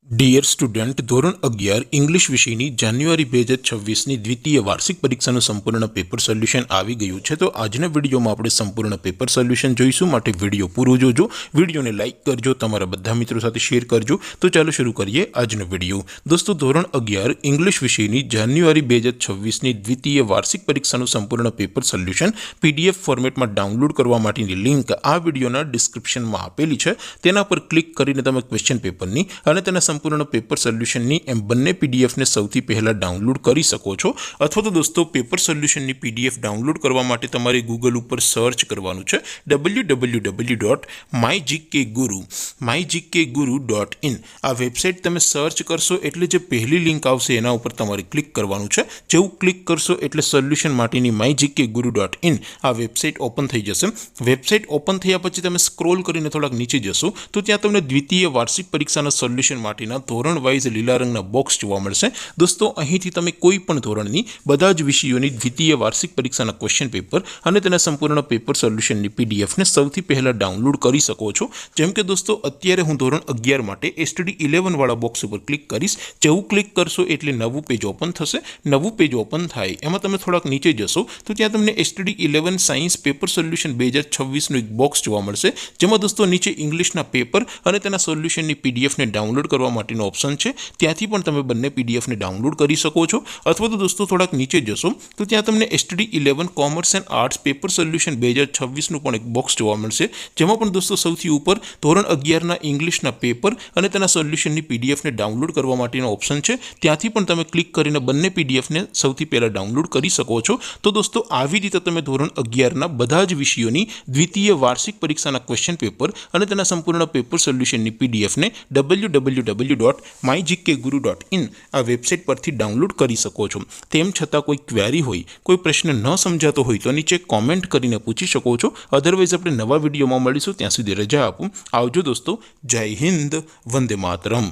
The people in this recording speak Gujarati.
ડિયર સ્ટુડન્ટ, ધોરણ 11 ઇંગ્લિશ વિષયની જાન્યુઆરી 2026ની દ્વિતીય વાર્ષિક પરીક્ષાનું સંપૂર્ણ પેપર સોલ્યુશન આવી ગયું છે। તો આજના વિડીયોમાં આપણે સંપૂર્ણ પેપર સોલ્યુશન જોઈશું, માટે વિડીયો પૂરો જોજો, વિડીયોને લાઇક કરજો, તમારા બધા મિત્રો સાથે શેર કરજો। તો ચાલો શરૂ કરીએ આજનો વિડીયો। દોસ્તો, ધોરણ 11 ઇંગ્લિશ વિષયની જાન્યુઆરી 2026ની દ્વિતીય વાર્ષિક પરીક્ષાનું સંપૂર્ણ પેપર સોલ્યુશન PDF ફોર્મેટમાં ડાઉનલોડ કરવા માટેની લિંક આ વિડીયોના ડિસ્ક્રિપ્શનમાં આપેલી છે। તેના પર ક્લિક કરીને તમે ક્વેશ્ચન પેપરની અને તેના સંપૂર્ણ પેપર સોલ્યુશનની એમ બંને પીડીએફને સૌથી પહેલા ડાઉનલોડ કરી શકો છો। અથવા તો દોસ્તો, પેપર સોલ્યુશનની પીડીએફ ડાઉનલોડ કરવા માટે તમારે ગૂગલ ઉપર સર્ચ કરવાનું છે www.mygkguru.in। આ વેબસાઇટ તમે સર્ચ કરશો એટલે જે પહેલી લિંક આવશે એના ઉપર તમારે ક્લિક કરવાનું છે। જેવું ક્લિક કરશો એટલે સોલ્યુશન માટેની mygkguru.in આ વેબસાઇટ ઓપન થઈ જશે। વેબસાઇટ ઓપન થયા પછી તમે સ્ક્રોલ કરીને થોડાક નીચે જશો તો ત્યાં તમને દ્વિતીય વાર્ષિક પરીક્ષાના સોલ્યુશન માટેના ધોરણ વાઇઝ લીલા રંગના બોક્સ જોવા મળશે। દોસ્તો, અહીંથી તમે કોઈ પણ ધોરણની બધા જ વિષયોની દ્વિતીય વાર્ષિક પરીક્ષાના ક્વેશ્ચન પેપર અને તેના સંપૂર્ણ પેપર સોલ્યુશનની પીડીએફને સૌથી પહેલા ડાઉનલોડ કરી શકો છો। જેમ કે દોસ્તો, અત્યારે હું ધોરણ 11 માટે STD 11 વાળા બોક્સ ઉપર ક્લિક કરીશ। જેવું ક્લિક કરશો એટલે નવું પેજ ઓપન થશે। નવું પેજ ઓપન થાય એમાં તમે થોડાક નીચે જશો તો ત્યાં તમને STD 11 સાયન્સ પેપર સોલ્યુશન 2026નું એક બોક્સ જોવા મળશે, જેમાં દોસ્તો નીચે ઇંગ્લિશના પેપર અને તેના સોલ્યુશનની પીડીએફને ડાઉનલોડ કરવા માટેનો ઓપ્શન છે। ત્યાંથી પણ તમે બંને પીડીએફને ડાઉનલોડ કરી શકો છો। અથવા તો દોસ્તો, થોડાક નીચે જશો તો ત્યાં તમને STD 11 commerce and arts paper solution 2026નું પણ એક બોક્સ જોવા મળશે, જેમાં પણ દોસ્તો સૌથી ઉપર ધોરણ 11ના ઇંગ્લિશના પેપર અને તેના સોલ્યુશનની પીડીએફને ડાઉનલોડ કરવા માટેનો ઓપ્શન છે। ત્યાંથી પણ તમે ક્લિક કરીને બંને પીડીએફને સૌથી પહેલા ડાઉનલોડ કરી શકો છો। તો દોસ્તો, આવી રીતે તમે ધોરણ 11ના બધા જ વિષયોની દ્વિતીય વાર્ષિક પરીક્ષાના ક્વેશ્ચન પેપર અને તેના સંપૂર્ણ પેપર સોલ્યુશનની પીડીએફને www.mygkguru.in આ વેબસાઇટ પરથી ડાઉનલોડ કરી શકો છો। તેમ છતાં કોઈ ક્વેરી હોય, કોઈ પ્રશ્ન ન સમજાતો હોય તો નીચે કોમેન્ટ કરીને પૂછી શકો છો। અધરવાઇઝ આપણે નવા વિડીયોમાં મળીશું, ત્યાં સુધી રજા આપું। આવજો દોસ્તો, જય હિન્દ, વંદે માતરમ।